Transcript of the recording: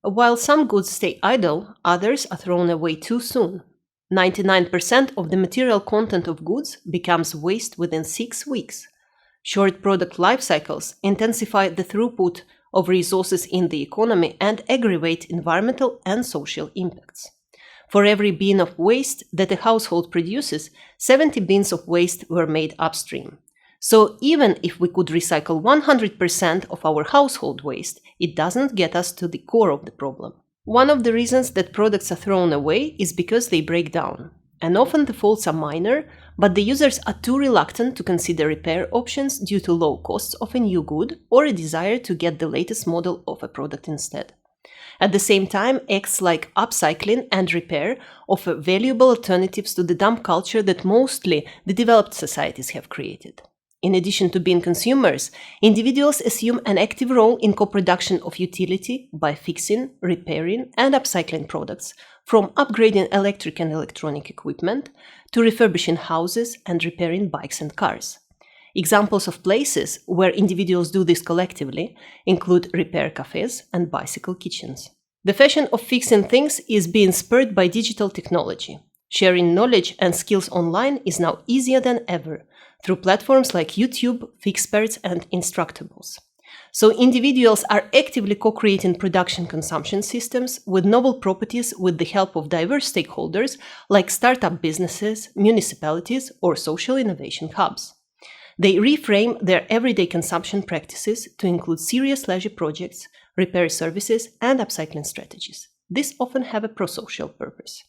While some goods stay idle, others are thrown away too soon. 99% of the material content of goods becomes waste within 6 weeks. Short product life cycles intensify the throughput of resources in the economy and aggravate environmental and social impacts. For every bin of waste that a household produces, 70 bins of waste were made upstream. So even if we could recycle 100% of our household waste, it doesn't get us to the core of the problem. One of the reasons that products are thrown away is because they break down. And often the faults are minor, but the users are too reluctant to consider repair options due to low costs of a new good or a desire to get the latest model of a product instead. At the same time, acts like upcycling and repair offer valuable alternatives to the dump culture that mostly the developed societies have created. In addition to being consumers, individuals assume an active role in co-production of utility by fixing, repairing, and upcycling products, from upgrading electric and electronic equipment to refurbishing houses and repairing bikes and cars. Examples of places where individuals do this collectively include repair cafes and bicycle kitchens. The fashion of fixing things is being spurred by digital technology. Sharing knowledge and skills online is now easier than ever through platforms like YouTube, Fixperts, and Instructables. So individuals are actively co-creating production consumption systems with novel properties with the help of diverse stakeholders like startup businesses, municipalities, or social innovation hubs. They reframe their everyday consumption practices to include serious leisure projects, repair services, and upcycling strategies. These often have a pro-social purpose.